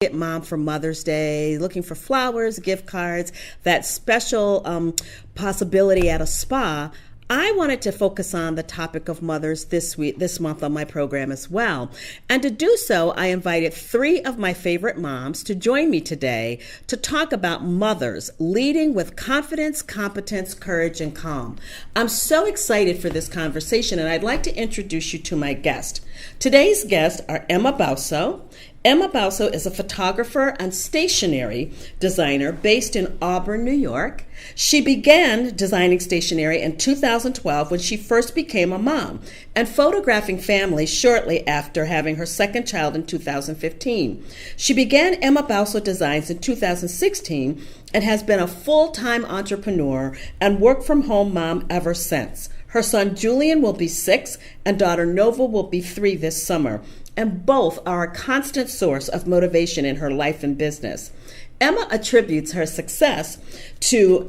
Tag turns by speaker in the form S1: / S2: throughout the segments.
S1: Get mom for Mother's Day, looking for flowers, gift cards, that special possibility at a spa, I wanted to focus on the topic of mothers this month on my program as well. And to do so, I invited 3 of my favorite moms to join me today to talk about mothers leading with confidence, competence, courage, and calm. I'm so excited for this conversation, and I'd like to introduce you to my guest. Today's guests are Emma Bauso. Emma Bauso is a photographer and stationery designer based in Auburn, New York. She began designing stationery in 2012 when she first became a mom and photographing families shortly after having her second child in 2015. She began Emma Bauso Designs in 2016 and has been a full-time entrepreneur and work-from-home mom ever since. Her son Julian will be 6 and daughter Nova will be 3 this summer, and both are a constant source of motivation in her life and business. Emma attributes her success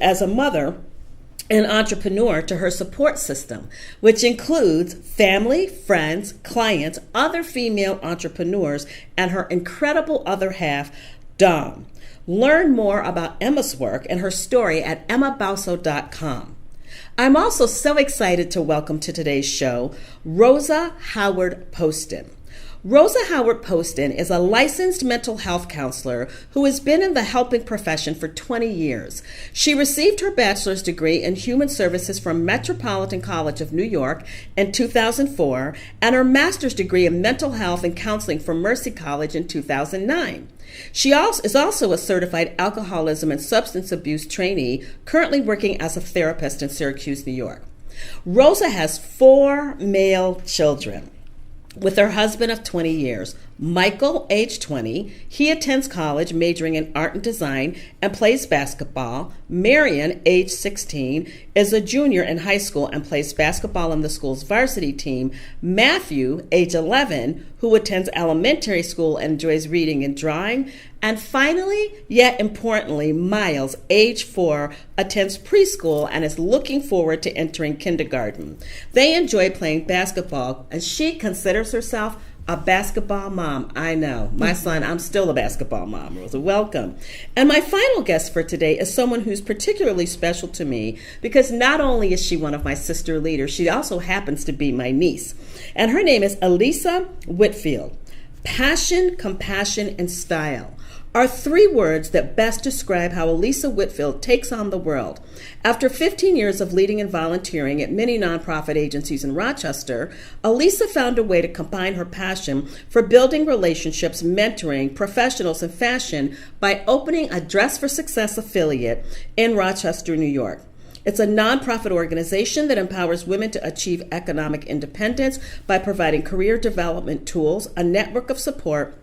S1: as a mother and entrepreneur to her support system, which includes family, friends, clients, other female entrepreneurs, and her incredible other half, Dom. Learn more about Emma's work and her story at emmabauso.com. I'm also so excited to welcome to today's show Rosa Howard-Poston. Rosa Howard-Poston is a licensed mental health counselor who has been in the helping profession for 20 years. She received her bachelor's degree in human services from Metropolitan College of New York in 2004 and her master's degree in mental health and counseling from Mercy College in 2009. She is also a certified alcoholism and substance abuse trainee, currently working as a therapist in Syracuse, New York. Rosa has 4 male children with her husband of 20 years. Michael, age 20, he attends college majoring in art and design and plays basketball. Marion, age 16, is a junior in high school and plays basketball on the school's varsity team. Matthew, age 11, who attends elementary school and enjoys reading and drawing. And finally, yet importantly, Miles, age 4, attends preschool and is looking forward to entering kindergarten. They enjoy playing basketball, and she considers herself a basketball mom. I know. My son, I'm still a basketball mom, Rosa. Welcome. And my final guest for today is someone who's particularly special to me because not only is she one of my sister leaders, she also happens to be my niece. And her name is Alyssa Whitfield. Passion, compassion, and style are 3 words that best describe how Alyssa Whitfield takes on the world. After 15 years of leading and volunteering at many nonprofit agencies in Rochester, Alyssa found a way to combine her passion for building relationships, mentoring professionals in fashion by opening a Dress for Success affiliate in Rochester, New York. It's a nonprofit organization that empowers women to achieve economic independence by providing career development tools, a network of support,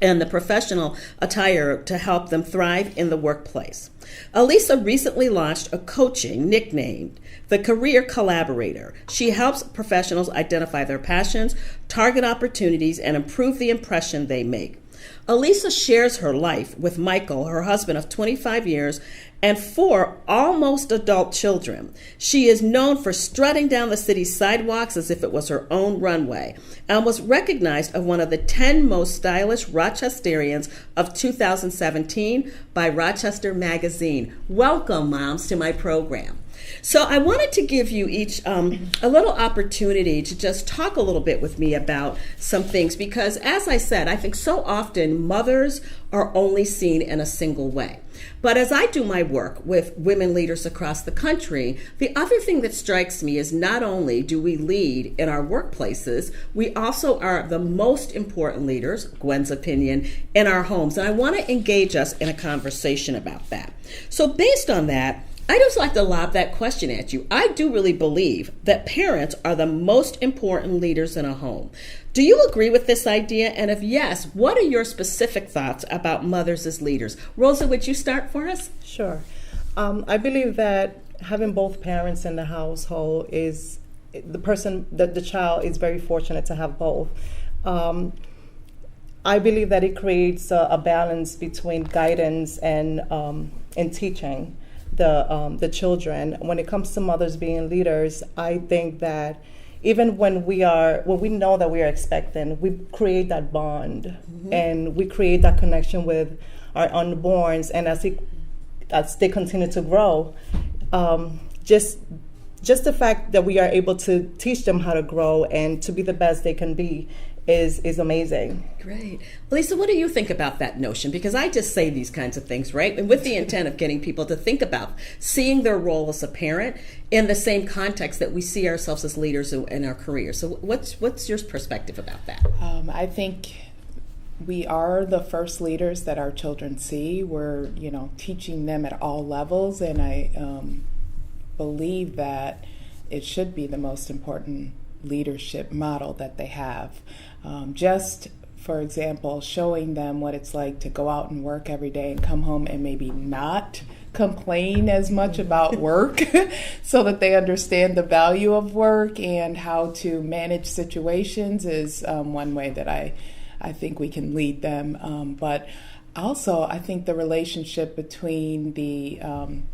S1: and the professional attire to help them thrive in the workplace. Alyssa recently launched a coaching nicknamed the Career Collaborator. She helps professionals identify their passions, target opportunities, and improve the impression they make. Alyssa shares her life with Michael, her husband of 25 years, and 4 almost adult children. She is known for strutting down the city's sidewalks as if it was her own runway, and was recognized as one of the 10 most stylish Rochesterians of 2017 by Rochester Magazine. Welcome, moms, to my program. So I wanted to give you each a little opportunity to just talk a little bit with me about some things because, as I said, I think so often mothers are only seen in a single way. But as I do my work with women leaders across the country, the other thing that strikes me is not only do we lead in our workplaces, we also are the most important leaders, Gwen's opinion, in our homes. And I want to engage us in a conversation about that. So based on that, I just like to lob that question at you. I do really believe that parents are the most important leaders in a home. Do you agree with this idea? And if yes, what are your specific thoughts about mothers as leaders? Rosa, would you start for us?
S2: Sure. I believe that having both parents in the household is the child is very fortunate to have both. I believe that it creates a balance between guidance and teaching the children. When it comes to mothers being leaders, I think that even when we know that we are expecting, we create that bond, and we create that connection with our unborns. And as they continue to grow, just the fact that we are able to teach them how to grow and to be the best they can be is amazing.
S1: Great. Lisa, what do you think about that notion? Because I just say these kinds of things, right? And with the intent of getting people to think about seeing their role as a parent in the same context that we see ourselves as leaders in our careers. So what's your perspective about that?
S3: I think we are the first leaders that our children see. We're, teaching them at all levels, and I believe that it should be the most important leadership model that they have. Just, for example, showing them what it's like to go out and work every day and come home and maybe not complain as much about work so that they understand the value of work and how to manage situations is one way that I think we can lead them. But also, I think the relationship between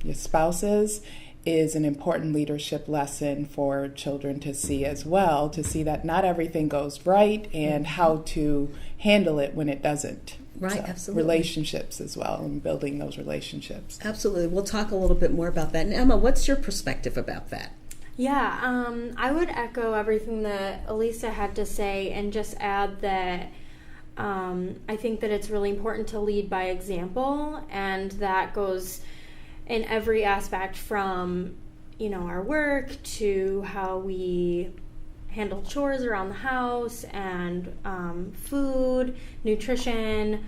S3: your spouses is an important leadership lesson for children to see as well, to see that not everything goes right and how to handle it when it doesn't.
S1: Right,
S3: So,
S1: absolutely.
S3: relationships as well, and building those relationships.
S1: Absolutely. We'll talk a little bit more about that. And Emma, what's your perspective about that?
S4: Yeah, I would echo everything that Alyssa had to say and just add that I think that it's really important to lead by example, and that goes in every aspect from, our work to how we handle chores around the house and food, nutrition,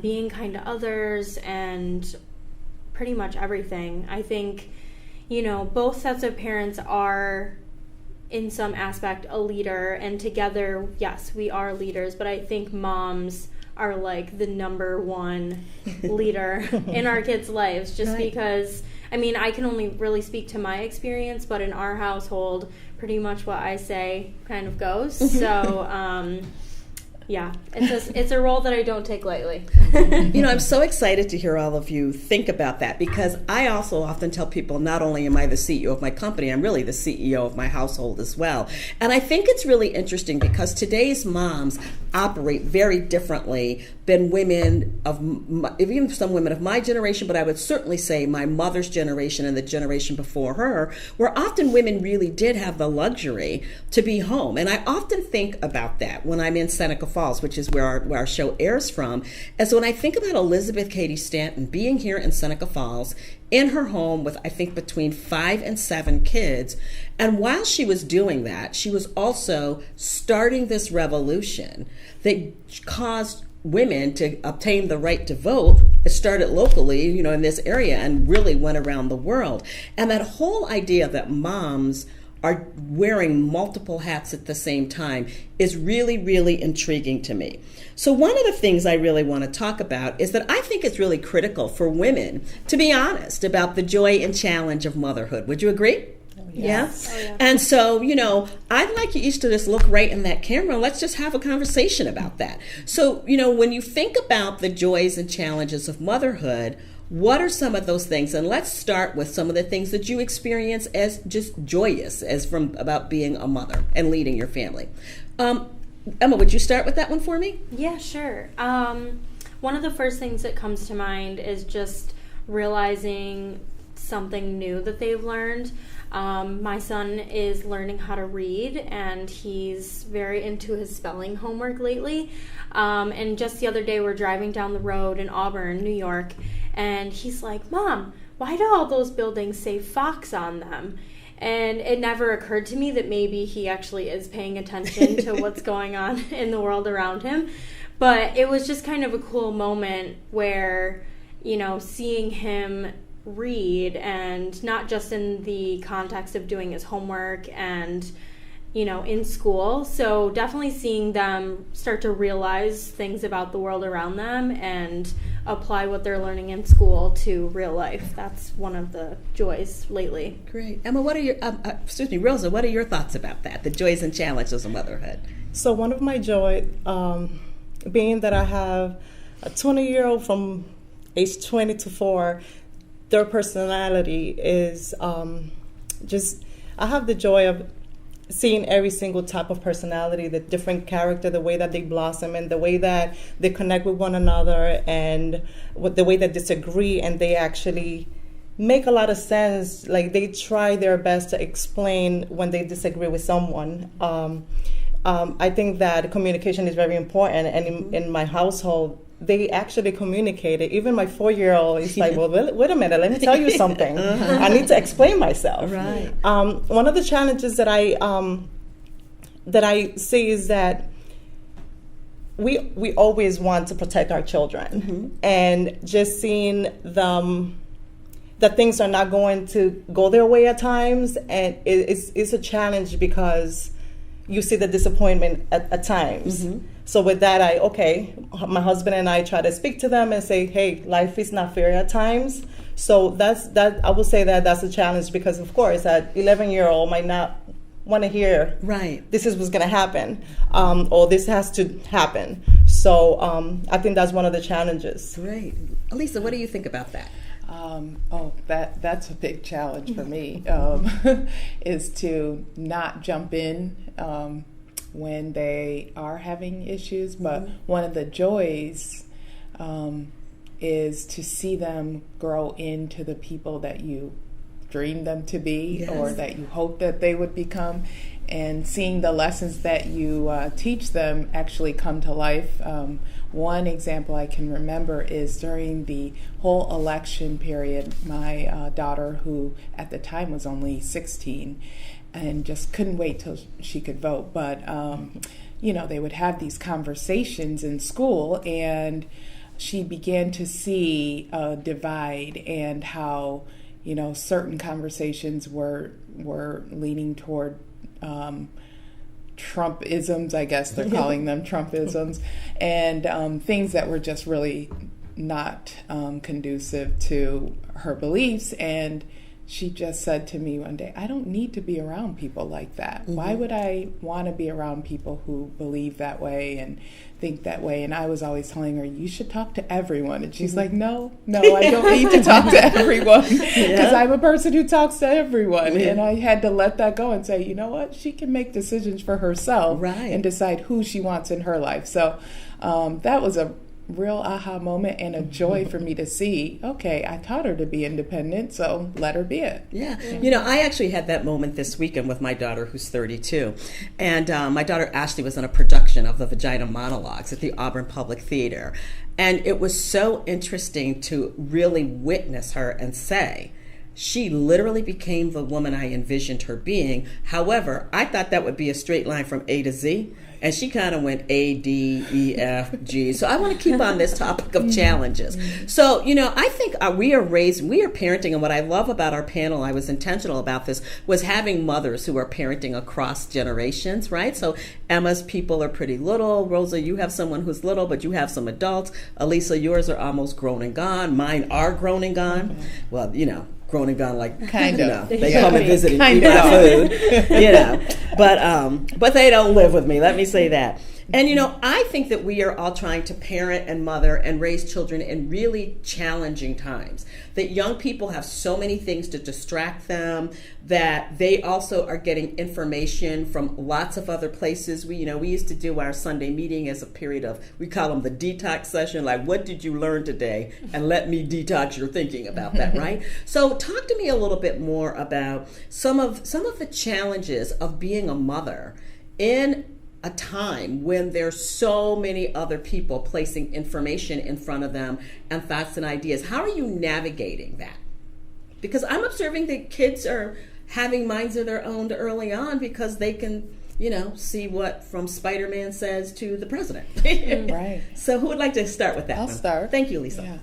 S4: being kind to others, and pretty much everything. I think, both sets of parents are in some aspect a leader, and together, yes, we are leaders, but I think moms are like the number one leader in our kids' lives, just
S1: Right.
S4: because, I can only really speak to my experience, but in our household, pretty much what I say kind of goes. So, yeah, it's a role that I don't take lightly.
S1: I'm so excited to hear all of you think about that, because I also often tell people not only am I the CEO of my company, I'm really the CEO of my household as well. And I think it's really interesting because today's moms operate very differently than women even some women of my generation, but I would certainly say my mother's generation and the generation before her, where often women really did have the luxury to be home. And I often think about that when I'm in Seneca Falls, which is where our show airs from. And so when I think about Elizabeth Cady Stanton being here in Seneca Falls, in her home with, I think, between 5 and 7 kids. And while she was doing that, she was also starting this revolution that caused women to obtain the right to vote. It started locally, in this area, and really went around the world. And that whole idea that moms are wearing multiple hats at the same time is really, really intriguing to me. So one of the things I really want to talk about is that I think it's really critical for women to be honest about the joy and challenge of motherhood. Would you agree?
S4: Yes.
S1: Yeah?
S4: Oh, yeah.
S1: And so, I'd like you each to just look right in that camera and let's just have a conversation about that. So, when you think about the joys and challenges of motherhood, what are some of those things? And let's start with some of the things that you experience as just joyous, as from about being a mother and leading your family. Emma, would you start with that one for me?
S4: Yeah, sure. One of the first things that comes to mind is just realizing something new that they've learned. My son is learning how to read, and he's very into his spelling homework lately. And just the other day, we're driving down the road in Auburn, New York, and he's like, "Mom, why do all those buildings say Fox on them?" And it never occurred to me that maybe he actually is paying attention to what's going on in the world around him. But it was just kind of a cool moment where, seeing him read, and not just in the context of doing his homework and, in school. So definitely seeing them start to realize things about the world around them and apply what they're learning in school to real life. That's one of the joys lately.
S1: Great. Emma, what are your, Rosa, what are your thoughts about that, the joys and challenges of motherhood?
S2: So one of my joy, being that I have a 20-year-old from age 20 to 4, their personality is I have the joy of seeing every single type of personality, the different character, the way that they blossom, and the way that they connect with one another, and the way that disagree, and they actually make a lot of sense. Like, they try their best to explain when they disagree with someone. I think that communication is very important, and in my household, they actually communicated. Even my 4-year-old is like, well, wait a minute, let me tell you something. I need to explain myself.
S1: Right.
S2: One of the challenges that I see is that we always want to protect our children, and just seeing them, that things are not going to go their way at times, and it's a challenge because you see the disappointment at times. So with that, my husband and I try to speak to them and say, hey, life is not fair at times. So that I would say that that's a challenge, because of course that 11-year-old might not want to hear,
S1: right,
S2: this is what's going to happen, or this has to happen. So I think that's one of the challenges.
S1: Great. Alyssa, what do you think about that?
S3: That's a big challenge for me, is to not jump in when they are having issues. But one of the joys is to see them grow into the people that you dreamed them to be,
S1: yes,
S3: or that you hope that they would become, and seeing the lessons that you teach them actually come to life. One example I can remember is during the whole election period, my daughter, who at the time was only 16 and just couldn't wait till she could vote, but they would have these conversations in school, and she began to see a divide, and how certain conversations were leaning toward Trumpisms, I guess they're calling them Trumpisms, and things that were just really not conducive to her beliefs. And she just said to me one day, I don't need to be around people like that. Why would I want to be around people who believe that way and think that way? And I was always telling her, you should talk to everyone. And she's like, no, I don't need to talk to everyone, because I'm a person who talks to everyone. And I had to let that go and say, you know what? She can make decisions for herself, and decide who she wants in her life. So that was a real aha moment and a joy for me to see, okay, I taught her to be independent, so let her be it.
S1: Yeah. I actually had that moment this weekend with my daughter, who's 32. And my daughter Ashley was in a production of the Vagina Monologues at the Auburn Public Theater. And it was so interesting to really witness her and say, she literally became the woman I envisioned her being. However, I thought that would be a straight line from A to Z. And she kind of went A, D, E, F, G. So I want to keep on this topic of challenges. So, I think we are parenting. And what I love about our panel, I was intentional about this, was having mothers who are parenting across generations, right? So Emma's people are pretty little. Rosa, you have someone who's little, but you have some adults. Alyssa, yours are almost grown and gone. Mine are grown and gone. Well, grown and gone, like
S3: kind of.
S1: They come and visit and eat my food, but they don't live with me. Let me say that. And I think that we are all trying to parent and mother and raise children in really challenging times. That young people have so many things to distract them, that they also are getting information from lots of other places. We used to do our Sunday meeting as a period of, we call them the detox session, like, what did you learn today? And let me detox your thinking about that, right? So talk to me a little bit more about some of the challenges of being a mother in a time when there's so many other people placing information in front of them and thoughts and ideas. How are you navigating that? Because I'm observing that kids are having minds of their own early on, because they can, see what from Spider-Man says to the president.
S3: Right.
S1: So who would like to start with that?
S3: I'll start.
S1: Thank you, Lisa.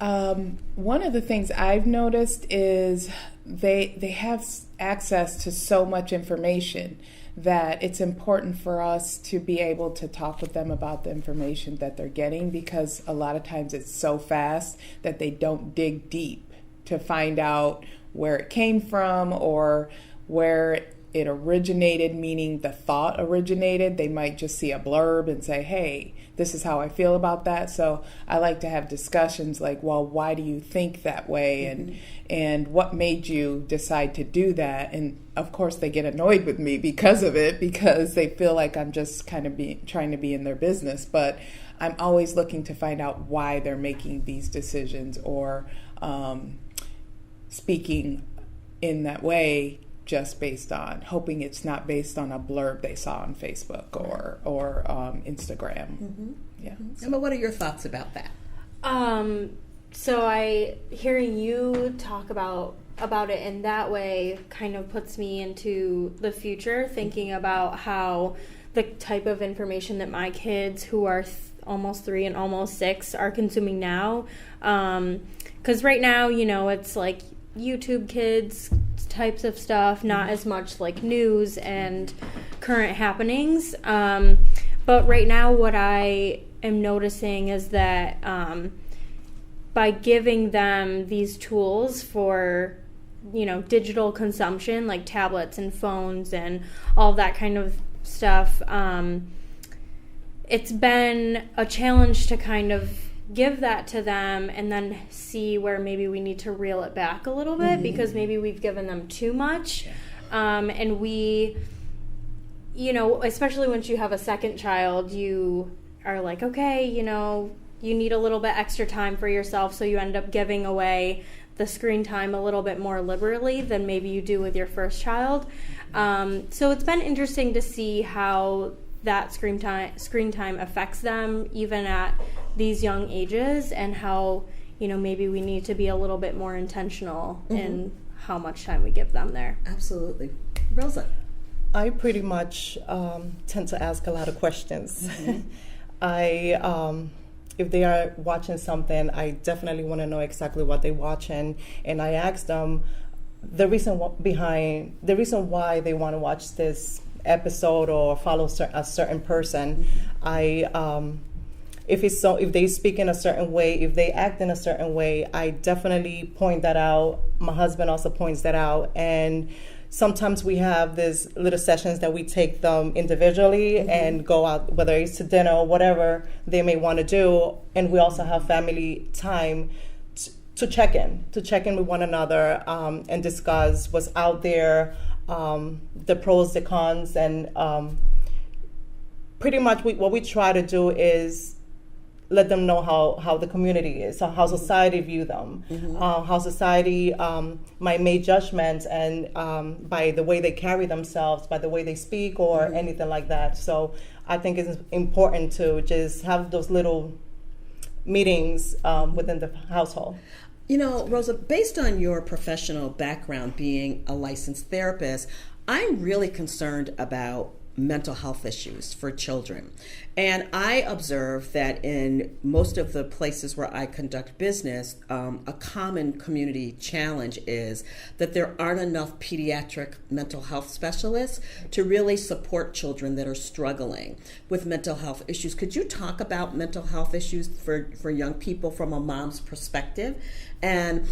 S3: Yeah. One of the things I've noticed is they have access to so much information that it's important for us to be able to talk with them about the information that they're getting, because a lot of times it's so fast that they don't dig deep to find out where it came from or where it originated, meaning the thought originated. They might just see a blurb and say, hey, this is how I feel about that. So I like to have discussions like, well, why do you think that way? And what made you decide to do that? And of course they get annoyed with me because of it, because they feel like I'm just kind of trying to be in their business. But I'm always looking to find out why they're making these decisions or speaking in that way, just based on hoping it's not based on a blurb they saw on Facebook or Instagram. Yeah.
S5: Emma, what are your thoughts about that?
S4: So hearing you talk about it in that way kind of puts me into the future, thinking about how the type of information that my kids, who are almost 3 and almost 6, are consuming now. Because right now, it's like YouTube Kids types of stuff, not as much like news and current happenings. But right now what I am noticing is that by giving them these tools for digital consumption, like tablets and phones and all that kind of stuff, it's been a challenge to kind of give that to them and then see where maybe we need to reel it back a little bit, because maybe we've given them too much. And we, especially once you have a second child, you are like, okay, you need a little bit extra time for yourself, so you end up giving away the screen time a little bit more liberally than maybe you do with your first child. So it's been interesting to see how that screen time affects them even at these young ages, and how maybe we need to be a little bit more intentional in how much time we give them there.
S5: Absolutely. Rosa?
S2: I pretty much tend to ask a lot of questions. If they are watching something, I definitely want to know exactly what they're watching, and I ask them the reason why they want to watch this episode or follow a certain person. If they speak in a certain way, if they act in a certain way, I definitely point that out. My husband also points that out, and sometimes we have these little sessions that we take them individually and go out, whether it's to dinner or whatever they may want to do, and we also have family time to check in with one another and discuss what's out there, the pros, the cons, and pretty much what we try to do is let them know how the community is, how society view them, how society might make judgments, and by the way they carry themselves, by the way they speak, or anything like that. So I think it's important to just have those little meetings within the household.
S5: Rosa, based on your professional background being a licensed therapist, I'm really concerned about mental health issues for children. And I observe that in most of the places where I conduct business, a common community challenge is that there aren't enough pediatric mental health specialists to really support children that are struggling with mental health issues. Could you talk about mental health issues for young people from a mom's perspective? And,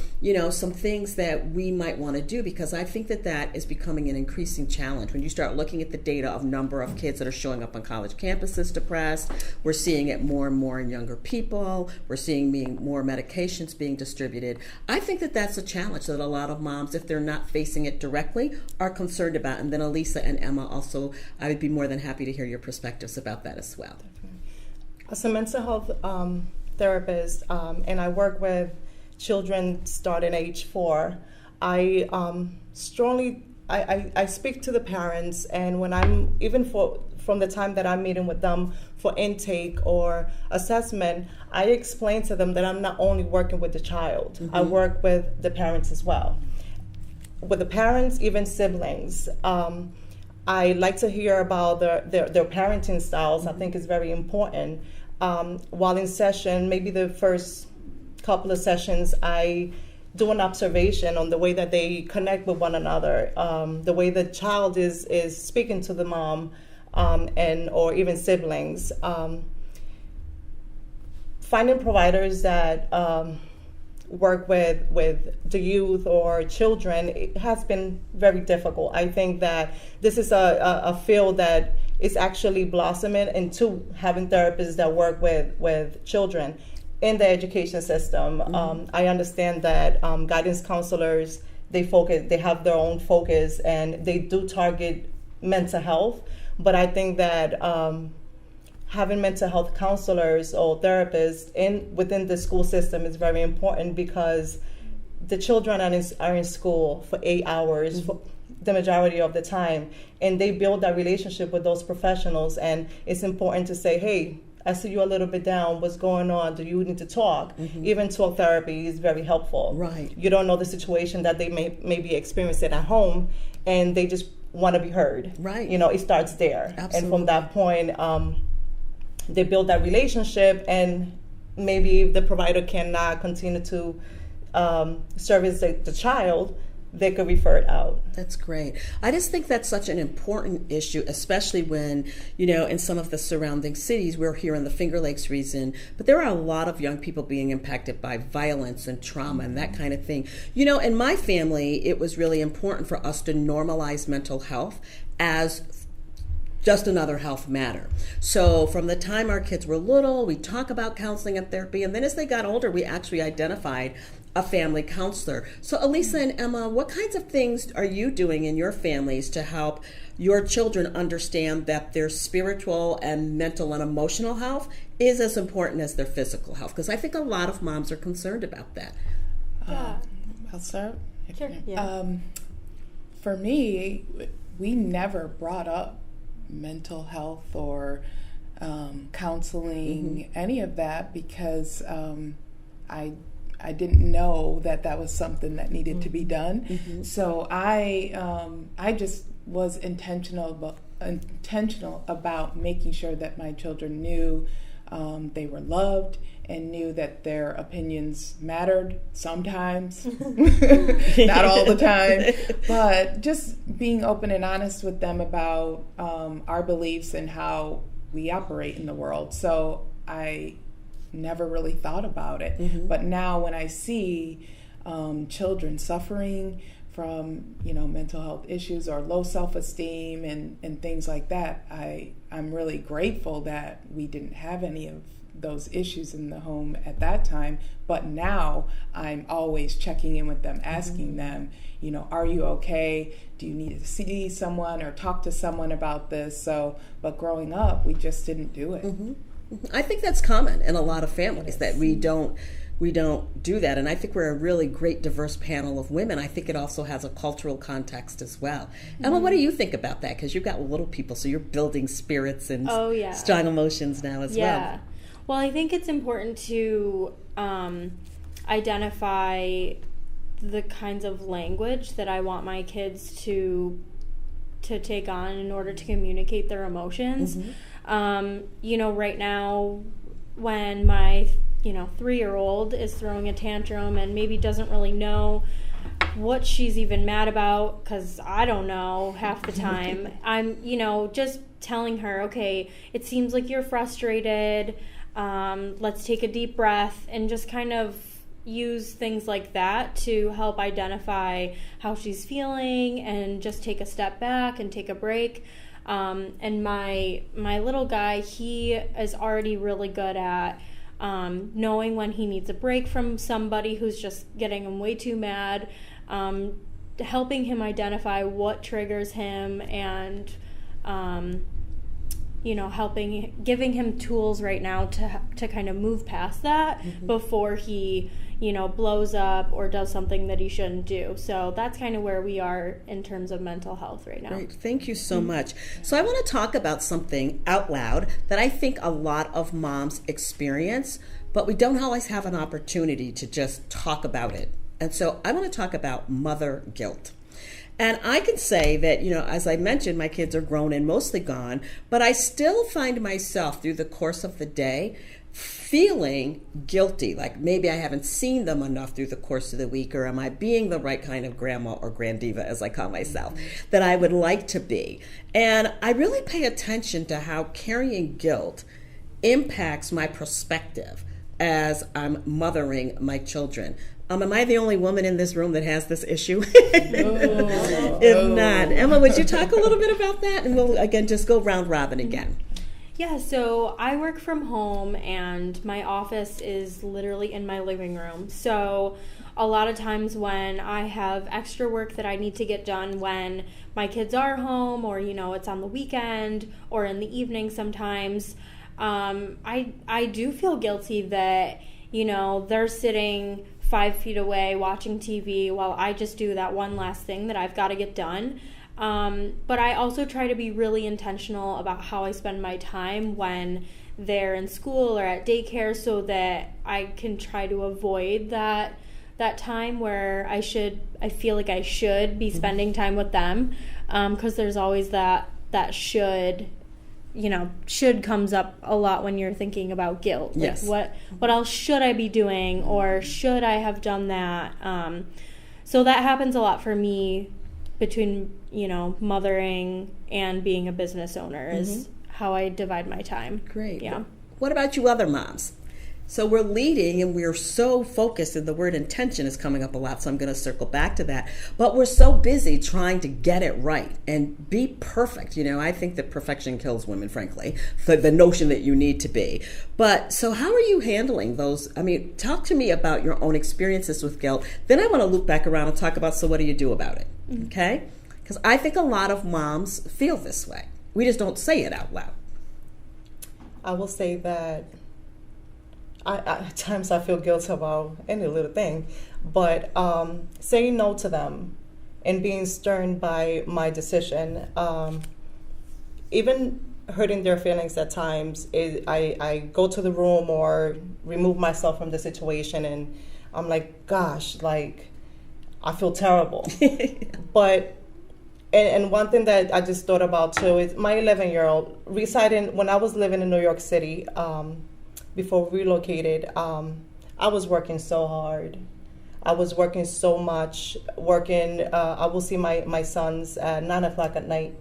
S5: some things that we might want to do, because I think that is becoming an increasing challenge. When you start looking at the data of number of kids that are showing up on college campuses depressed, we're seeing it more and more in younger people. We're seeing more medications being distributed. I think that's a challenge that a lot of moms, if they're not facing it directly, are concerned about. And then Alyssa and Emma also, I would be more than happy to hear your perspectives about that as well.
S2: As a mental health therapist, and I work with children starting age 4, I speak to the parents, and when I'm from the time that I'm meeting with them for intake or assessment, I explain to them that I'm not only working with the child, I work with the parents as well. With the parents, even siblings, I like to hear about their parenting styles. I think it's very important. While in session, maybe the first couple of sessions, I do an observation on the way that they connect with one another, the way the child is speaking to the mom, or even siblings. Finding providers that work with the youth or children, it has been very difficult. I think that this is a field that is actually blossoming into having therapists that work with children in the education system. I understand that guidance counselors, they have their own focus, and they do target mental health. But I think that having mental health counselors or therapists within the school system is very important, because the children are in school for 8 hours for the majority of the time, and they build that relationship with those professionals. And it's important to say, hey, I see you a little bit down. What's going on? Do you need to talk? Even talk therapy is very helpful.
S5: Right.
S2: You don't know the situation that they may be experiencing at home, and they just want to be heard.
S5: Right.
S2: It starts there.
S5: Absolutely.
S2: And from that point, they build that relationship, and maybe if the provider cannot continue to service the child, they could refer it out.
S5: That's great. I just think that's such an important issue, especially when, in some of the surrounding cities, we're here in the Finger Lakes region, but there are a lot of young people being impacted by violence and trauma and that kind of thing. In my family, it was really important for us to normalize mental health as just another health matter. So from the time our kids were little, we talk about counseling and therapy, and then as they got older, we actually identified a family counselor. So Alyssa and Emma, what kinds of things are you doing in your families to help your children understand that their spiritual and mental and emotional health is as important as their physical health? Because I think a lot of moms are concerned about that.
S3: I'll start.
S4: Sure. Yeah.
S3: For me, we never brought up mental health or counseling, any of that, because I didn't know that was something that needed to be done. So I just was intentional about making sure that my children knew they were loved and knew that their opinions mattered sometimes, not all the time, but just being open and honest with them about our beliefs and how we operate in the world. So I never really thought about it. But now when I see children suffering from mental health issues or low self-esteem and things like that, I'm really grateful that we didn't have any of those issues in the home at that time. But now I'm always checking in with them, asking them, are you okay? Do you need to see someone or talk to someone about this? But growing up, we just didn't do it.
S5: I think that's common in a lot of families, that we don't do that. And I think we're a really great diverse panel of women. I think it also has a cultural context as well. Emma, what do you think about that? Because you've got little people, so you're building spirits and strong emotions now as well.
S4: Well, I think it's important to identify the kinds of language that I want my kids to take on in order to communicate their emotions. Right now, when my 3-year-old is throwing a tantrum and maybe doesn't really know what she's even mad about, because I don't know half the time, I'm just telling her, okay, it seems like you're frustrated, let's take a deep breath, and just kind of use things like that to help identify how she's feeling and just take a step back and take a break. And my little guy, he is already really good at knowing when he needs a break from somebody who's just getting him way too mad, helping him identify what triggers him, and giving him tools right now to kind of move past that before he blows up or does something that he shouldn't do. So that's kind of where we are in terms of mental health right now.
S5: Great. Thank you so much. So I want to talk about something out loud that I think a lot of moms experience, but we don't always have an opportunity to just talk about it. And so I want to talk about mother guilt. And I can say that, as I mentioned, my kids are grown and mostly gone, but I still find myself through the course of the day feeling guilty, like maybe I haven't seen them enough through the course of the week, or am I being the right kind of grandma or grandiva, as I call myself, that I would like to be. And I really pay attention to how carrying guilt impacts my perspective as I'm mothering my children. Am I the only woman in this room that has this issue? If not, Emma, would you talk a little bit about that? And we'll, again, just go round robin again.
S4: Yeah, so I work from home, and my office is literally in my living room. So a lot of times when I have extra work that I need to get done when my kids are home, or, you know, it's on the weekend or in the evening sometimes, I do feel guilty that, you know, they're sitting 5 feet away watching TV while I just do that one last thing that I've got to get done. But I also try to be really intentional about how I spend my time when they're in school or at daycare, so that I can try to avoid that time where I feel like I should be spending time with them, because there's always that should, you know, should comes up a lot when you're thinking about guilt.
S5: Yes.
S4: Like what else should I be doing, or should I have done that? So that happens a lot for me between, you know, mothering and being a business owner is how I divide my time.
S5: Great.
S4: Yeah.
S5: What about you other moms? So we're leading and we're so focused, and the word intention is coming up a lot, so I'm going to circle back to that. But we're so busy trying to get it right and be perfect. You know, I think that perfection kills women, frankly, the notion that you need to be. But so how are you handling those? I mean, talk to me about your own experiences with guilt. Then I want to loop back around and talk about, so what do you do about it? Okay? Because I think a lot of moms feel this way. We just don't say it out loud.
S2: I will say that at times I feel guilty about any little thing, but saying no to them and being stern by my decision, even hurting their feelings at times, I go to the room or remove myself from the situation, and I'm like, gosh, like, I feel terrible. But and one thing that I just thought about too is my 11-year-old residing, when I was living in New York City, before we relocated, I was working so hard. I was working so much, I will see my sons at 9 o'clock at night.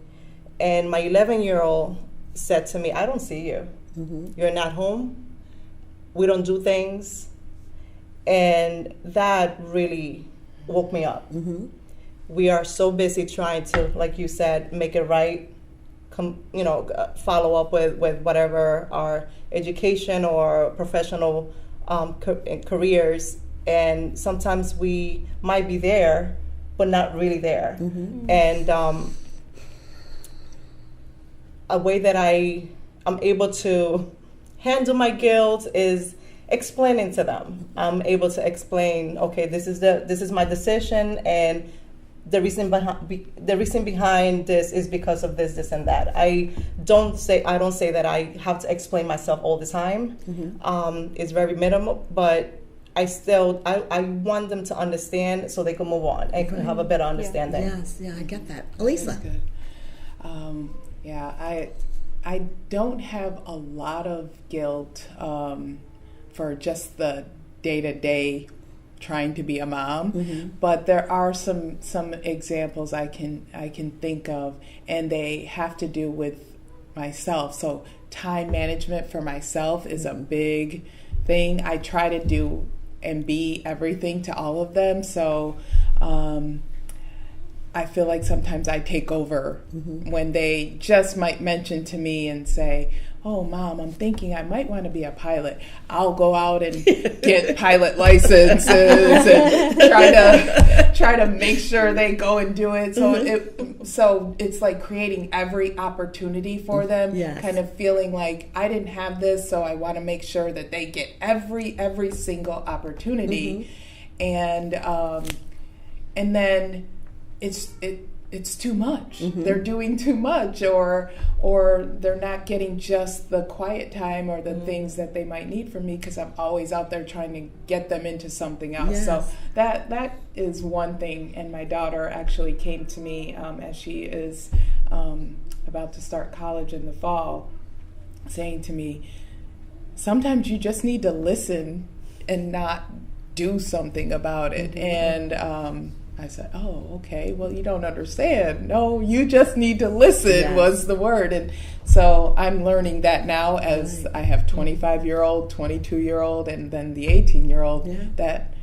S2: And my 11-year-old said to me, I don't see you. You're not home. We don't do things. And that really woke me up. We are so busy trying to, like you said, make it right, follow up with whatever our education or professional careers, and sometimes we might be there but not really there. And a way that I'm able to handle my guilt is explaining to them. I'm able to explain, okay, this is my decision, and the reason behind this is because of this, and that. I don't say that I have to explain myself all the time. It's very minimal, but I want them to understand so they can move on and can have a better understanding.
S5: Yes, I get that. Alyssa.
S3: That's good. I don't have a lot of guilt for just the day-to-day trying to be a mom, but there are some examples I can think of, and they have to do with myself. So time management for myself is a big thing. I try to do and be everything to all of them. So I feel like sometimes I take over when they just might mention to me and say, oh, Mom, I'm thinking I might want to be a pilot. I'll go out and get pilot licenses and try to make sure they go and do it. So it's like creating every opportunity for them, kind of feeling like I didn't have this, so I want to make sure that they get every single opportunity. And then it's too much. They're doing too much, or they're not getting just the quiet time or the things that they might need from me, because I'm always out there trying to get them into something else. Yes. So that is one thing. And my daughter actually came to me as she is about to start college in the fall, saying to me, sometimes you just need to listen and not do something about it. And I said, oh, okay, well, you don't understand. No, you just need to listen was the word. And so I'm learning that now as I have 25-year-old, 22-year-old, and then the 18-year-old, that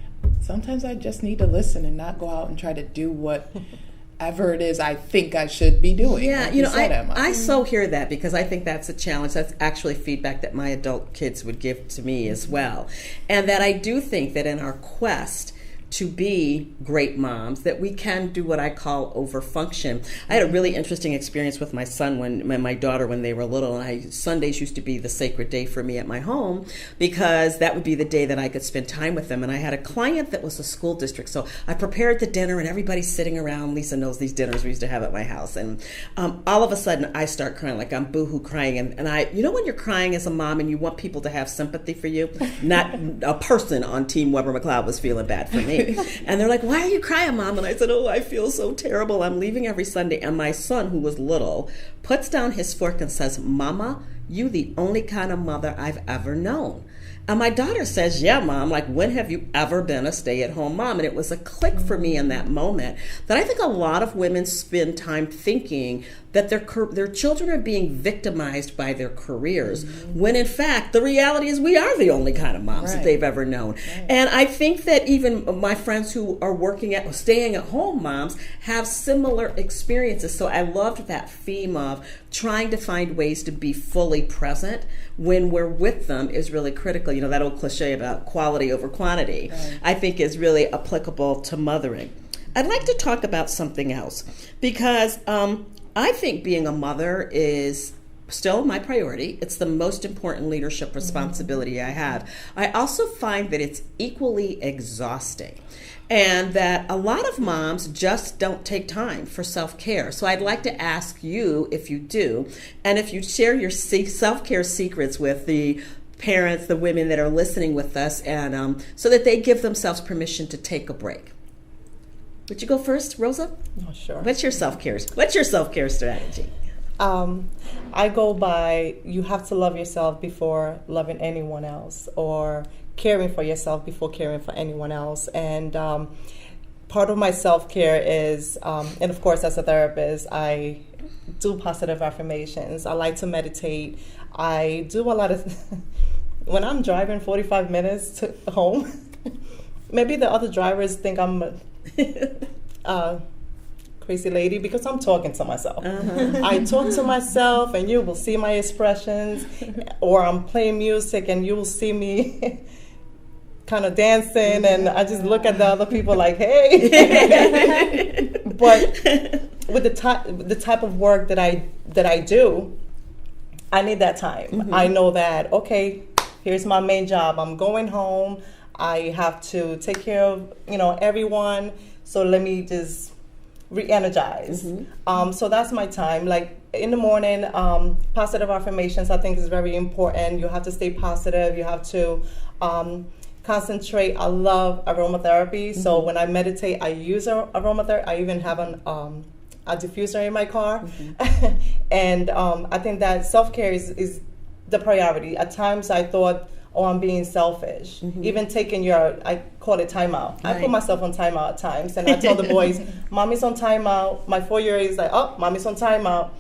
S3: sometimes I just need to listen and not go out and try to do whatever it is I think I should be doing.
S5: Yeah, I so hear that, because I think that's a challenge. That's actually feedback that my adult kids would give to me as well. And that I do think that in our quest to be great moms, that we can do what I call overfunction. I had a really interesting experience with my son when my daughter, when they were little, and Sundays used to be the sacred day for me at my home, because that would be the day that I could spend time with them. And I had a client that was a school district, so I prepared the dinner and everybody's sitting around. Lisa knows these dinners we used to have at my house, and all of a sudden I start crying, like I'm boohoo crying, and I, when you're crying as a mom and you want people to have sympathy for you, not a person on Team Webber-McLeod was feeling bad for me. And they're like, why are you crying, Mom? And I said, oh, I feel so terrible. I'm leaving every Sunday. And my son, who was little, puts down his fork and says, Mama, you the only kind of mother I've ever known. And my daughter says, yeah, Mom, like, when have you ever been a stay-at-home mom? And it was a click for me in that moment that I think a lot of women spend time thinking that their children are being victimized by their careers, when in fact the reality is we are the only kind of moms that they've ever known. And I think that even my friends who are staying at home moms have similar experiences. So I loved that theme of trying to find ways to be fully present when we're with them is really critical. That old cliche about quality over quantity, I think is really applicable to mothering. I'd like to talk about something else, because I think being a mother is still my priority. It's the most important leadership responsibility I have. I also find that it's equally exhausting, and that a lot of moms just don't take time for self-care. So I'd like to ask you if you do, and if you share your self-care secrets with the parents, the women that are listening with us, and so that they give themselves permission to take a break. Would you go first, Rosa?
S2: Oh, sure.
S5: What's your self-care strategy?
S2: I go by, you have to love yourself before loving anyone else, or caring for yourself before caring for anyone else. And part of my self-care is, and of course as a therapist, I do positive affirmations. I like to meditate. I do a lot of, when I'm driving 45 minutes to home, maybe the other drivers think I'm crazy lady because I'm talking to myself. I talk to myself, and you will see my expressions, or I'm playing music and you will see me kind of dancing, and I just look at the other people like, hey. But with the type of work that I do, I need that time. I know that, okay, here's my main job. I'm going home. I have to take care of, everyone. So let me just re-energize. So that's my time. Like in the morning, positive affirmations I think is very important. You have to stay positive. You have to concentrate. I love aromatherapy. So when I meditate, I use aromatherapy. I even have a diffuser in my car. And I think that self-care is the priority. At times I thought, I'm being selfish. Even taking I call it timeout. I put myself on timeout at times, and I tell the boys, Mommy's on timeout. My 4-year-old is like, Mommy's on timeout.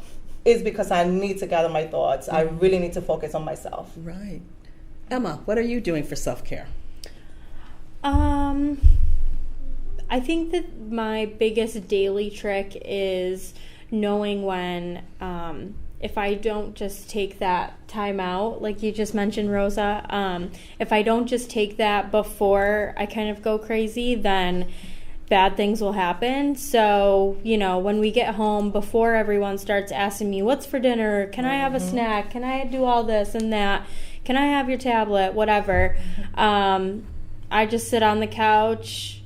S2: It's because I need to gather my thoughts. I really need to focus on myself.
S5: Right. Emma, what are you doing for self-care?
S4: I think that my biggest daily trick is knowing when, if I don't just take that time out, like you just mentioned, Rosa, if I don't just take that before I kind of go crazy, then bad things will happen. So, when we get home, before everyone starts asking me, what's for dinner? Can I have a snack? Can I do all this and that? Can I have your tablet? Whatever. I just sit on the couch.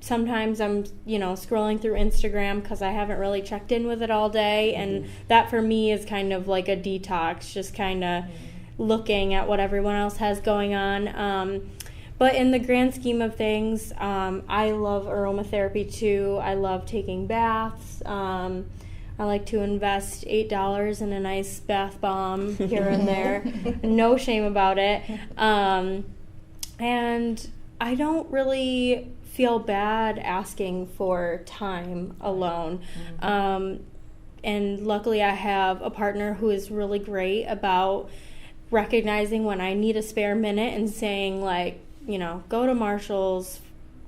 S4: Sometimes I'm, scrolling through Instagram because I haven't really checked in with it all day. And that for me is kind of like a detox, just kind of looking at what everyone else has going on. But in the grand scheme of things, I love aromatherapy too. I love taking baths. I like to invest $8 in a nice bath bomb here and there. No shame about it. And I don't really feel bad asking for time alone. And luckily I have a partner who is really great about recognizing when I need a spare minute and saying, like, you know, go to Marshall's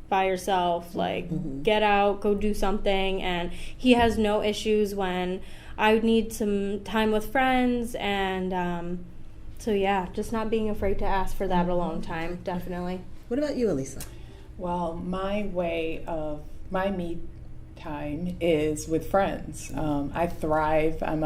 S4: by yourself, like, get out, go do something. And he has no issues when I need some time with friends. And so, yeah, just not being afraid to ask for that alone time, definitely.
S5: What about you, Alyssa?
S3: Well, my way of my me time is with friends. I thrive. I'm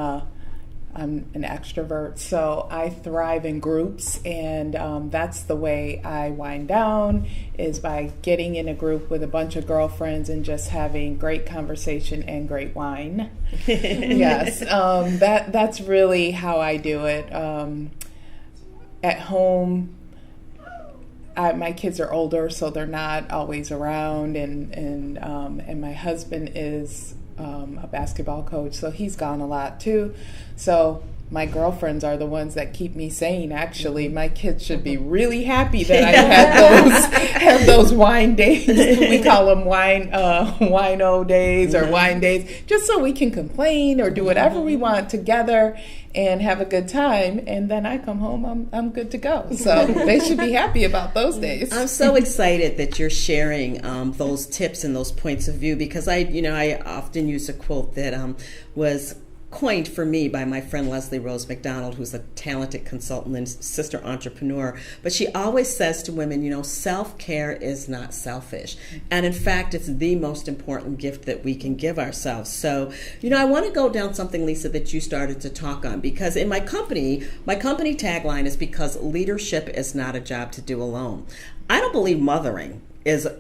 S3: an extrovert, so I thrive in groups, and that's the way I wind down, is by getting in a group with a bunch of girlfriends and just having great conversation and great wine. Yes, that's really how I do it. At home, my kids are older, so they're not always around, and my husband is a basketball coach, so he's gone a lot too. So my girlfriends are the ones that keep me sane. Actually, my kids should be really happy that I have those wine days. We call them wino days or wine days, just so we can complain or do whatever we want together and have a good time. And then I come home, I'm good to go. So they should be happy about those days.
S5: I'm so excited that you're sharing those tips and those points of view, because I often use a quote that was coined for me by my friend Leslie Rose McDonald, who's a talented consultant and sister entrepreneur. But she always says to women, self-care is not selfish. And in fact, it's the most important gift that we can give ourselves. So, I want to go down something, Lisa, that you started to talk on, because in my company tagline is, because leadership is not a job to do alone. I don't believe mothering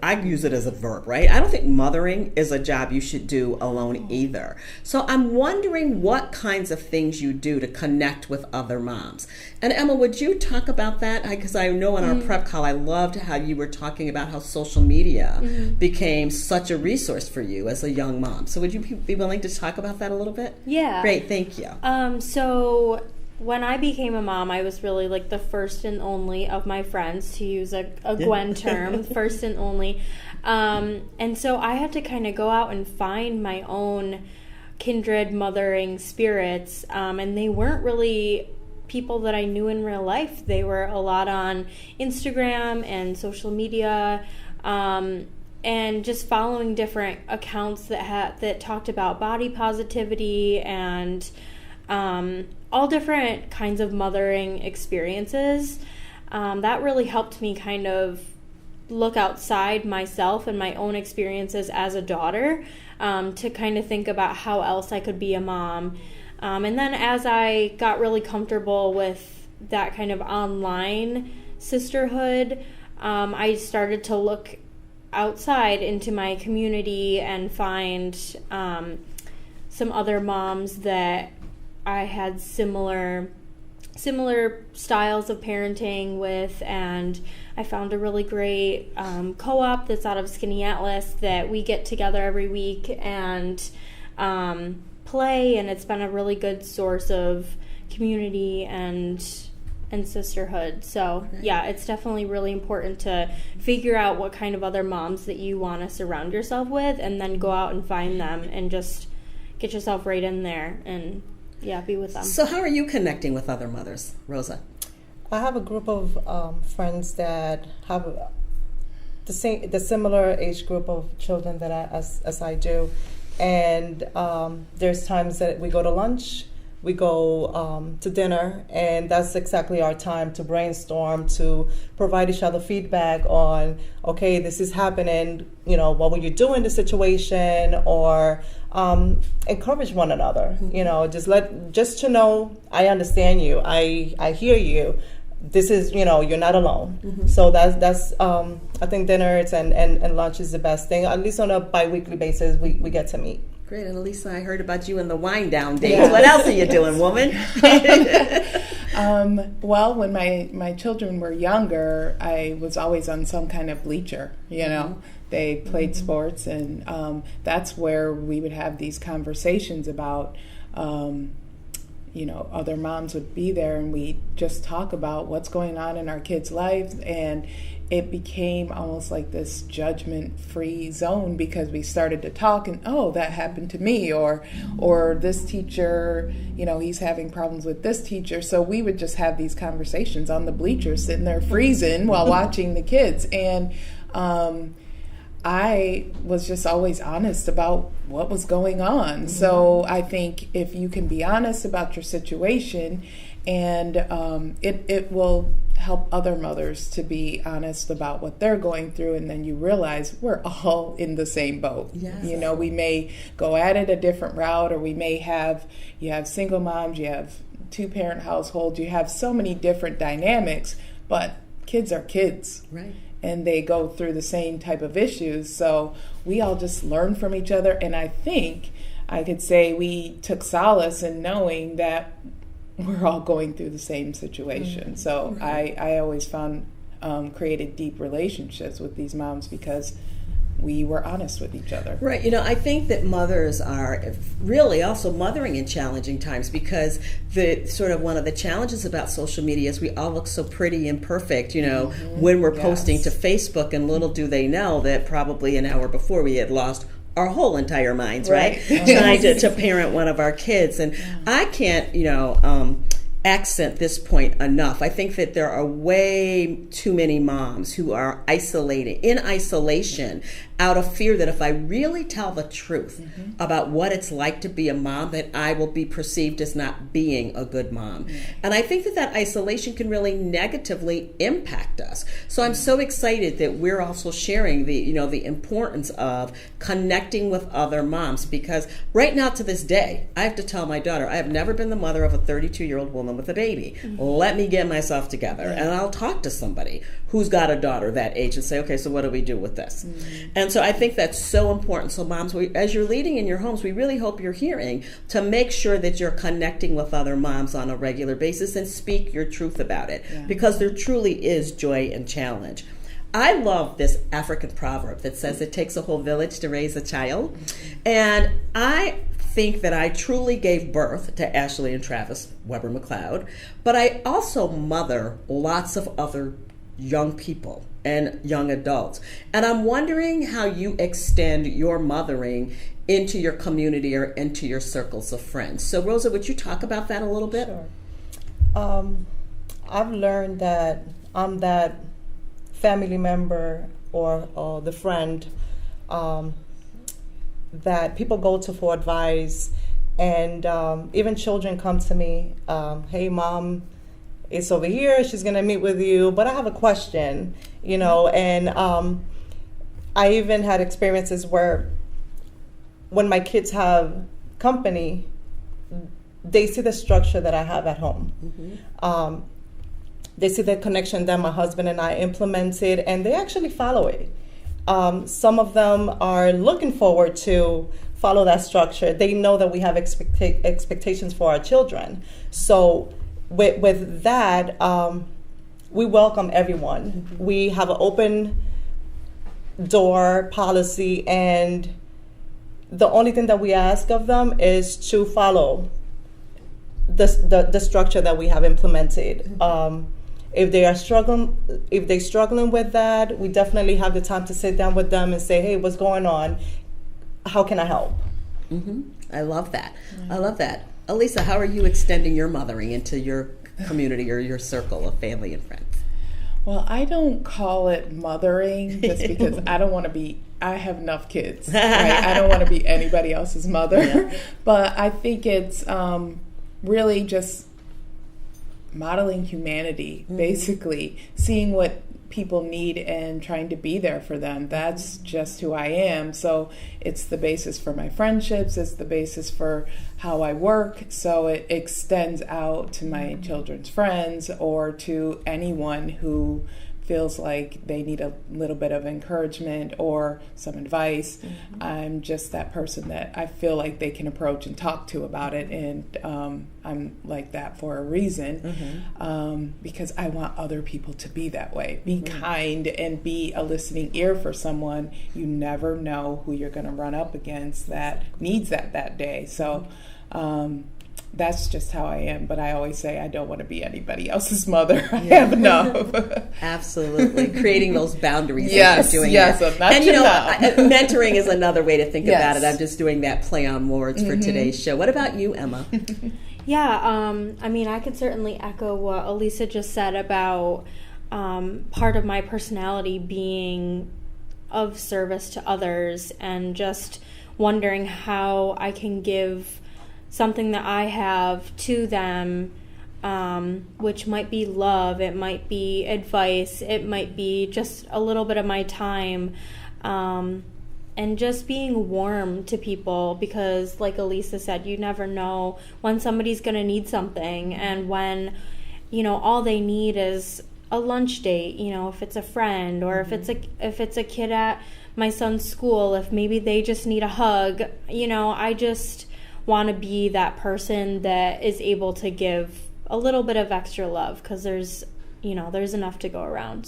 S5: I use it as a verb, right? I don't think mothering is a job you should do alone either. So I'm wondering what kinds of things you do to connect with other moms. And Emma, would you talk about that? Because I know in our prep call, I loved how you were talking about how social media became such a resource for you as a young mom. So would you be willing to talk about that a little bit?
S4: Yeah.
S5: Great, thank you.
S4: So when I became a mom, I was really like the first and only of my friends, to use a Gwen term, first and only. And so I had to kind of go out and find my own kindred mothering spirits. And they weren't really people that I knew in real life. They were a lot on Instagram and social media, and just following different accounts that talked about body positivity and all different kinds of mothering experiences. That really helped me kind of look outside myself and my own experiences as a daughter, to kind of think about how else I could be a mom. And then as I got really comfortable with that kind of online sisterhood, I started to look outside into my community and find some other moms that I had similar styles of parenting with, and I found a really great co-op that's out of Skinny Atlas that we get together every week and play, and it's been a really good source of community and sisterhood. So yeah, it's definitely really important to figure out what kind of other moms that you want to surround yourself with, and then go out and find them and just get yourself right in there and be with them.
S5: So how are you connecting with other mothers, Rosa?
S2: I have a group of friends that have the similar age group of children that as I do, and there's times that we go to lunch, we go to dinner, and that's exactly our time to brainstorm, to provide each other feedback on, okay, this is happening, what would you do in this situation, or encourage one another, just to know, I understand you, I hear you, this is, you're not alone. So that's I think dinners and lunch is the best thing, at least on a bi-weekly basis, we get to meet.
S5: Great. And Alyssa, I heard about you in the wind down days. Yeah. What else are you doing, woman?
S3: Well, when my children were younger, I was always on some kind of bleacher, They played sports, and that's where we would have these conversations about, other moms would be there, and we just talk about what's going on in our kids' lives. And it became almost like this judgment-free zone, because we started to talk and, oh, that happened to me, or this teacher, he's having problems with this teacher. So we would just have these conversations on the bleachers, sitting there freezing while watching the kids. And I was just always honest about what was going on. So I think if you can be honest about your situation, and it will help other mothers to be honest about what they're going through, and then you realize we're all in the same boat.
S5: Yes.
S3: We may go at it a different route, or you have single moms, you have two-parent households, you have so many different dynamics, but kids are kids.
S5: Right.
S3: And they go through the same type of issues. So we all just learn from each other. And I think I could say we took solace in knowing that we're all going through the same situation. So I always found created deep relationships with these moms because we were honest with each other.
S5: Right. I think that mothers are really also mothering in challenging times, because the sort of one of the challenges about social media is we all look so pretty and perfect, when we're posting to Facebook, and little do they know that probably an hour before we had lost our whole entire minds, right? Trying to parent one of our kids. And I can't, accent this point enough. I think that there are way too many moms who are in isolation, out of fear that if I really tell the truth about what it's like to be a mom, that I will be perceived as not being a good mom. And I think that isolation can really negatively impact us. So I'm so excited that we're also sharing the importance of connecting with other moms, because right now to this day, I have to tell my daughter, I have never been the mother of a 32-year-old woman with a baby. Let me get myself together, and I'll talk to somebody who's got a daughter that age and say, okay, so what do we do with this? And so I think that's so important. So moms, as you're leading in your homes, we really hope you're hearing to make sure that you're connecting with other moms on a regular basis and speak your truth about it, because there truly is joy and challenge. I love this African proverb that says it takes a whole village to raise a child. And I think that I truly gave birth to Ashley and Travis Webber-McLeod, but I also mother lots of other young people and young adults. And I'm wondering how you extend your mothering into your community or into your circles of friends. So Rosa, would you talk about that a little bit?
S2: Sure. I've learned that I'm that family member or the friend that people go to for advice, and even children come to me, hey mom, it's over here, she's gonna meet with you, but I have a question, and I even had experiences where when my kids have company, they see the structure that I have at home. They see the connection that my husband and I implemented, and they actually follow it. Some of them are looking forward to follow that structure. They know that we have expectations for our children. So with that, we welcome everyone. We have an open door policy, and the only thing that we ask of them is to follow the structure that we have implemented. If they're struggling with that, we definitely have the time to sit down with them and say, hey, what's going on? How can I help?
S5: I love that. I love that. Alyssa, how are you extending your mothering into your community or your circle of family and friends?
S3: Well, I don't call it mothering just because I have enough kids. Right? I don't want to be anybody else's mother. But I think it's really just modeling humanity, basically, seeing what people need and trying to be there for them. That's just who I am. So it's the basis for my friendships, it's the basis for how I work. So it extends out to my children's friends or to anyone who feels like they need a little bit of encouragement or some advice. I'm just that person that I feel like they can approach and talk to about it, and I'm like that for a reason, because I want other people to be that way. Be kind and be a listening ear for someone. You never know who you're going to run up against that needs that day. So that's just how I am. But I always say I don't want to be anybody else's mother. I have enough.
S5: Absolutely. Creating those boundaries.
S3: Yes,
S5: as you're doing
S3: yes.
S5: that.
S3: And
S5: mentoring is another way to think about
S3: Yes.
S5: it. I'm just doing that play on words for today's show. What about you, Emma?
S4: Yeah, I mean, I could certainly echo what Alyssa just said about part of my personality being of service to others and just wondering how I can give something that I have to them, which might be love, it might be advice, it might be just a little bit of my time, and just being warm to people, because like Alyssa said, you never know when somebody's going to need something, and when, all they need is a lunch date, if it's a friend, or if it's a kid at my son's school, if maybe they just need a hug, I just want to be that person that is able to give a little bit of extra love, because there's enough to go around.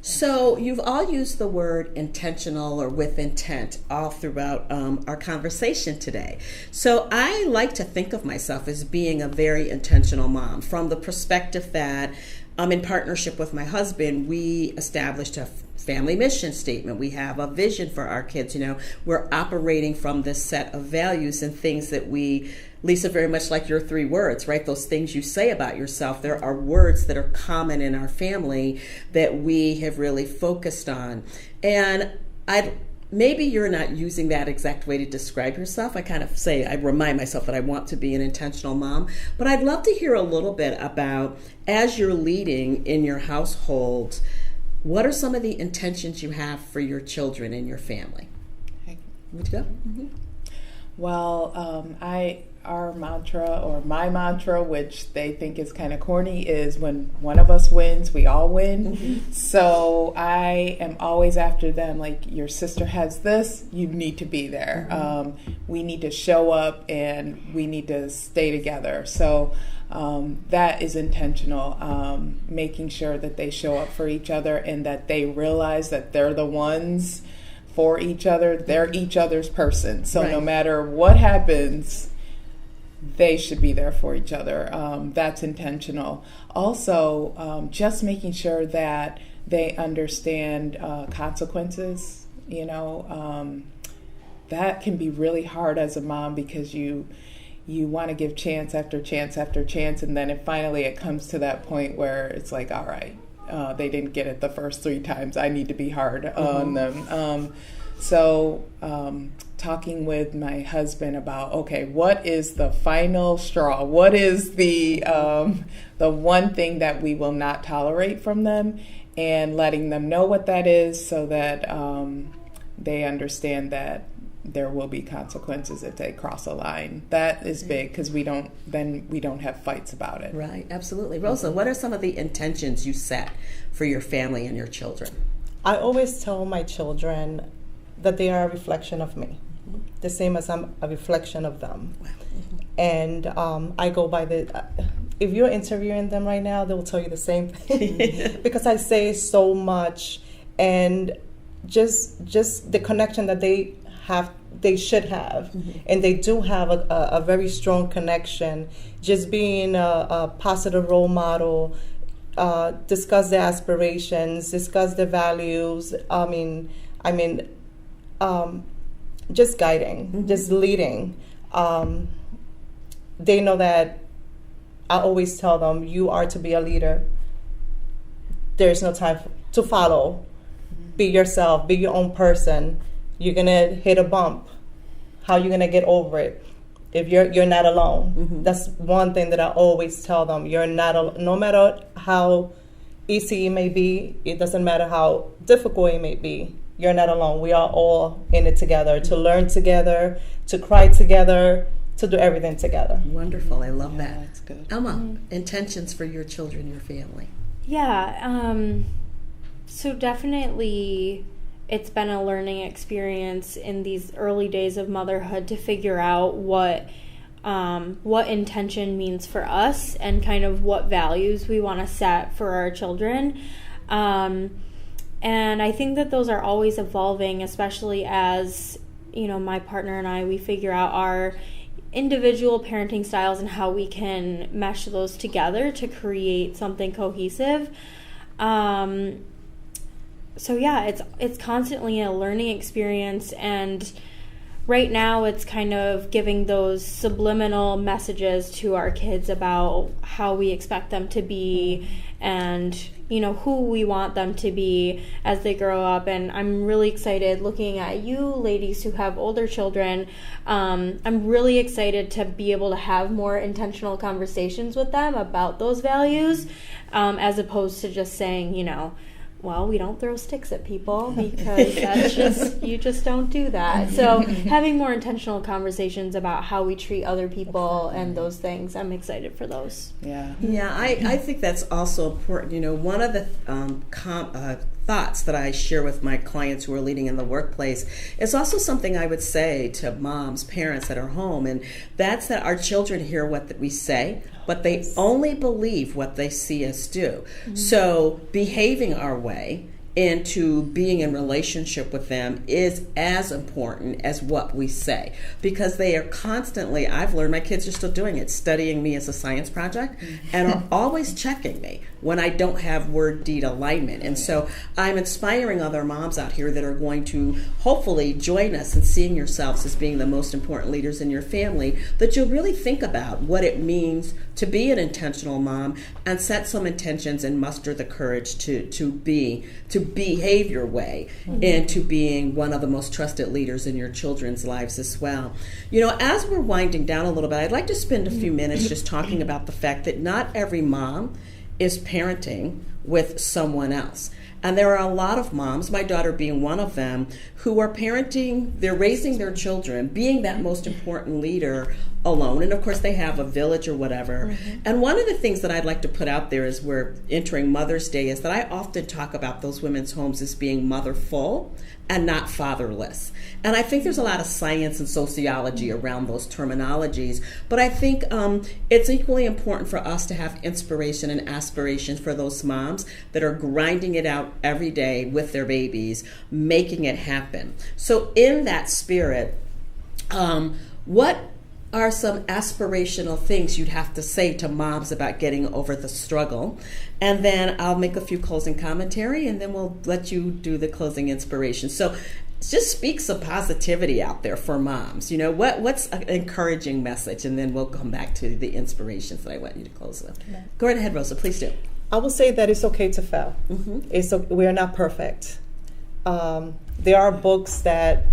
S5: So you've all used the word intentional or with intent all throughout our conversation today. So I like to think of myself as being a very intentional mom, from the perspective that in partnership with my husband, we established a family mission statement. We have a vision for our kids. We're operating from this set of values and things that we, Lisa, very much like your 3 words, right? Those things you say about yourself. There are words that are common in our family that we have really focused on. And maybe you're not using that exact way to describe yourself. I remind myself that I want to be an intentional mom, but I'd love to hear a little bit about, as you're leading in your household, what are some of the intentions you have for your children and your family? Would you go? Mm-hmm.
S3: Well, our mantra, or my mantra, which they think is kind of corny, is when one of us wins, we all win. Mm-hmm. So I am always after them, like, your sister has this, you need to be there. Mm-hmm. We need to show up, and we need to stay together. So that is intentional, making sure that they show up for each other and that they realize that they're the ones for each other. They're each other's person. So no matter what happens, they should be there for each other. That's intentional. Also, just making sure that they understand consequences. That can be really hard as a mom, because you want to give chance after chance after chance, and then it comes to that point where it's like, all right, they didn't get it the first 3 times. I need to be hard on them. So talking with my husband about, okay, what is the final straw? What is the one thing that we will not tolerate from them, and letting them know what that is, so that they understand that there will be consequences if they cross a line. That is big, because we don't have fights about it.
S5: Right, absolutely. Rosa, what are some of the intentions you set for your family and your children?
S2: I always tell my children that they are a reflection of me, the same as I'm a reflection of them. Wow. And I go by if you're interviewing them right now, they will tell you the same thing, because I say so much, and just the connection that they should have, and they do have a very strong connection. Just being a positive role model, discuss their aspirations, discuss their values. Just guiding, just leading. They know that I always tell them, you are to be a leader. There's no time to follow. Be yourself, be your own person. You're gonna hit a bump. How are you gonna get over it? If you're not alone. That's one thing that I always tell them. You're not no matter how easy it may be, it doesn't matter how difficult it may be, you're not alone. We are all in it together, to learn together, to cry together, to do everything together.
S5: Wonderful. I love that.
S3: That's good.
S5: Emma, intentions for your children, your family.
S4: Yeah, so definitely it's been a learning experience in these early days of motherhood to figure out what intention means for us and kind of what values we want to set for our children. And I think that those are always evolving, especially as, my partner and I, we figure out individual parenting styles and how we can mesh those together to create something cohesive. So yeah, it's constantly a learning experience, and right now it's kind of giving those subliminal messages to our kids about how we expect them to be and, you know, who we want them to be as they grow up. And I'm really excited looking at you ladies who have older children. I'm really excited to be able to have more intentional conversations with them about those values, as opposed to just saying, you know, well, we don't throw sticks at people because that's just, you just don't do that. So having more intentional conversations about how we treat other people and those things, I'm excited for those.
S3: Yeah.
S5: Yeah, I think that's also important. You know, one of the thoughts that I share with my clients who are leading in the workplace is also something I would say to moms, parents that are home, and that's that our children hear what we say, but they only believe what they see us do. Mm-hmm. So behaving our way into being in relationship with them is as important as what we say, because they are constantly, I've learned, my kids are still doing it, studying me as a science project, and are always checking me when I don't have word-deed alignment. And so I'm inspiring other moms out here that are going to hopefully join us in seeing yourselves as being the most important leaders in your family, that you'll really think about what it means to be an intentional mom and set some intentions and muster the courage to behave your way into being one of the most trusted leaders in your children's lives as well. You know, as we're winding down a little bit, I'd like to spend a few minutes just talking about the fact that not every mom is parenting with someone else. And there are a lot of moms, my daughter being one of them, who are parenting, they're raising their children, being that most important leader alone. And of course they have a village or whatever. Mm-hmm. And one of the things that I'd like to put out there as we're entering Mother's Day is that I often talk about those women's homes as being motherful and not fatherless. And I think there's a lot of science and sociology around those terminologies, but I think it's equally important for us to have inspiration and aspirations for those moms that are grinding it out every day with their babies, making it happen. So in that spirit, what are some aspirational things you'd have to say to moms about getting over the struggle? And then I'll make a few closing commentary, and then we'll let you do the closing inspiration. So just speak some positivity out there for moms. You know, what's an encouraging message? And then we'll come back to the inspirations that I want you to close with. Okay. Go right ahead, Rosa, please do.
S2: I will say that it's okay to fail. Mm-hmm. We are not perfect. There are books that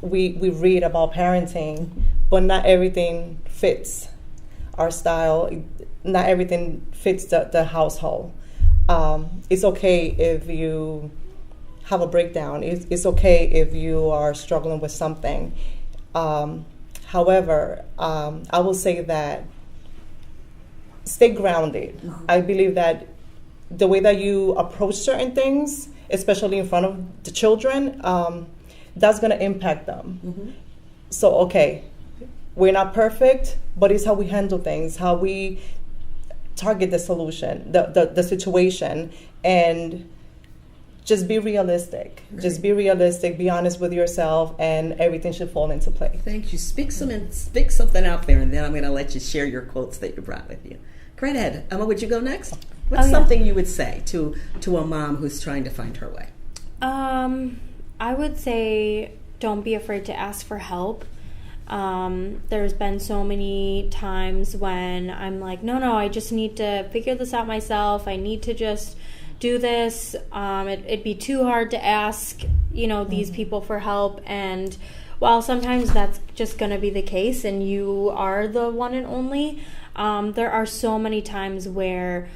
S2: we read about parenting, but not everything fits our style. Not everything fits the household. It's okay if you have a breakdown. It's okay if you are struggling with something. However, I will say that stay grounded. Mm-hmm. I believe that the way that you approach certain things, especially in front of the children, that's going to impact them. Mm-hmm. So, okay, we're not perfect, but it's how we handle things, how we target the solution, the situation, and just be realistic. Right. Just be realistic, be honest with yourself, and everything should fall into place.
S5: Thank you. Speak something out there, and then I'm going to let you share your quotes that you brought with you. Go right ahead. Emma, would you go next? What's something you would say to a mom who's trying to find her way?
S4: I would say don't be afraid to ask for help. There's been so many times when I'm like, no, I just need to figure this out myself. I need to just do this. It'd be too hard to ask, these people for help. And while sometimes that's just going to be the case and you are the one and only, there are so many times where,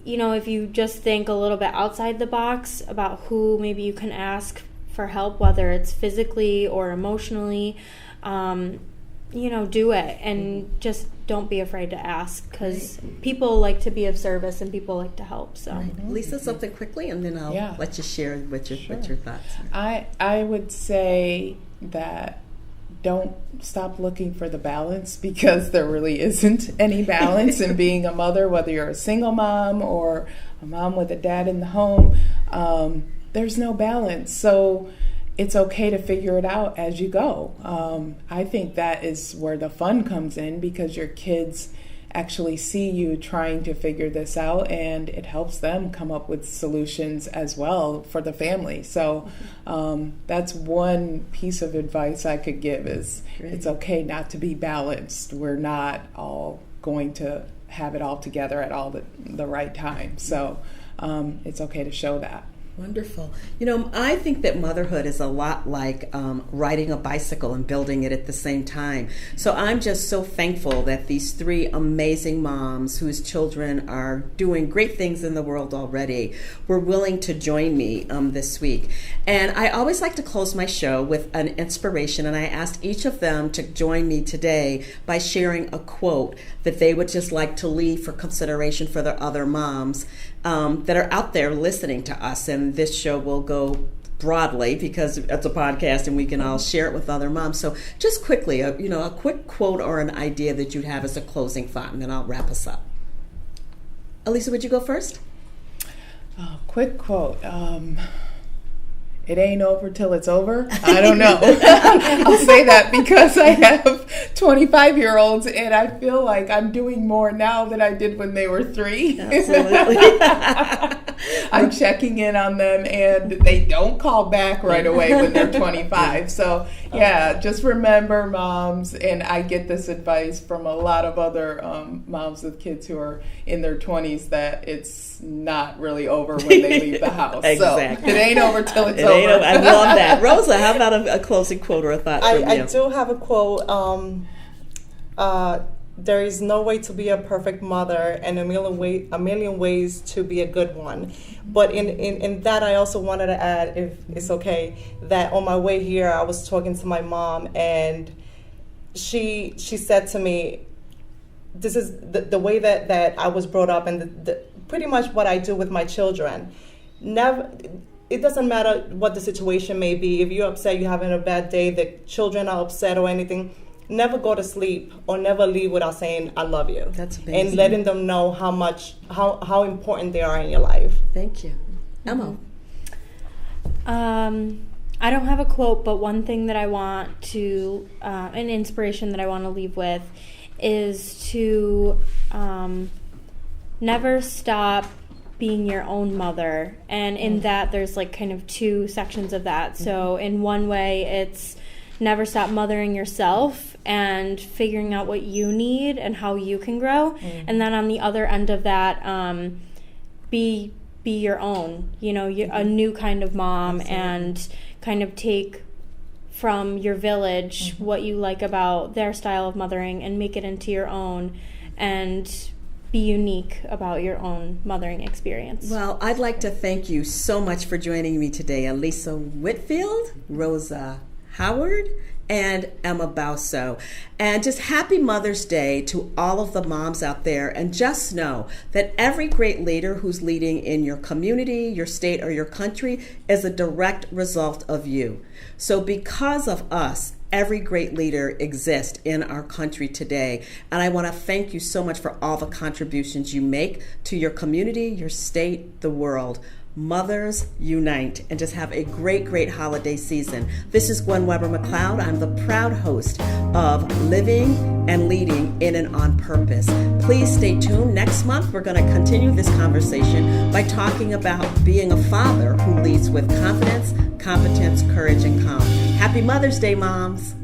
S4: if you just think a little bit outside the box about who maybe you can ask for help, whether it's physically or emotionally, do it, and just don't be afraid to ask, because people like to be of service and people like to help. So,
S5: Lisa, something quickly, and then I'll let you share what your thoughts are.
S3: I would say that don't stop looking for the balance, because there really isn't any balance in being a mother, whether you're a single mom or a mom with a dad in the home. There's no balance. So it's okay to figure it out as you go. I think that is where the fun comes in, because your kids actually see you trying to figure this out, and it helps them come up with solutions as well for the family. So that's one piece of advice I could give is it's okay not to be balanced. We're not all going to have it all together at all the right time. So it's okay to show that.
S5: Wonderful. I think that motherhood is a lot like riding a bicycle and building it at the same time. So I'm just so thankful that these three amazing moms whose children are doing great things in the world already were willing to join me this week. And I always like to close my show with an inspiration, and I asked each of them to join me today by sharing a quote that they would just like to leave for consideration for their other moms that are out there listening to us. And this show will go broadly because it's a podcast and we can all share it with other moms. So just quickly, a quick quote or an idea that you'd have as a closing thought, and then I'll wrap us up. Alyssa, would you go first?
S3: Quick quote. It ain't over till it's over. I don't know. I'll say that because I have 25-year-olds, and I feel like I'm doing more now than I did when they were 3.
S5: Absolutely.
S3: I'm checking in on them, and they don't call back right away when they're 25. So, yeah, just remember, moms, and I get this advice from a lot of other moms with kids who are in their 20s, that it's not really over when they leave the house.
S5: Exactly.
S3: So it ain't over till it's over.
S5: I love that. Rosa, how about a closing quote or a thought from you?
S2: I do have a quote. There is no way to be a perfect mother, and a million ways to be a good one. But in that, I also wanted to add, if it's okay, that on my way here, I was talking to my mom, and she said to me, this is the way that I was brought up, and pretty much what I do with my children. It doesn't matter what the situation may be. If you're upset, you're having a bad day, the children are upset or anything, never go to sleep or never leave without saying, I love you.
S5: That's amazing.
S2: And letting them know how important they are in your life.
S5: Thank you. Emma?
S4: I don't have a quote, but one thing that I want to, an inspiration that I want to leave with is to never stop being your own mother. And in that, there's like kind of two sections of that. So in one way, it's never stop mothering yourself and figuring out what you need and how you can grow. And then on the other end of that, be your own, a new kind of mom. Absolutely. And kind of take from your village what you like about their style of mothering and make it into your own, and be unique about your own mothering experience.
S5: Well, I'd like to thank you so much for joining me today, Alyssa Whitfield, Rosa Howard, and Emma Bauso. And just happy Mother's Day to all of the moms out there. And just know that every great leader who's leading in your community, your state, or your country is a direct result of you. So because of us, every great leader exists in our country today. And I want to thank you so much for all the contributions you make to your community, your state, the world. Mothers unite, and just have a great, great holiday season. This is Gwen Webber-McLeod. I'm the proud host of Living and Leading in and on Purpose. Please stay tuned. Next month, we're going to continue this conversation by talking about being a father who leads with confidence, competence, courage, and calm. Happy Mother's Day, moms.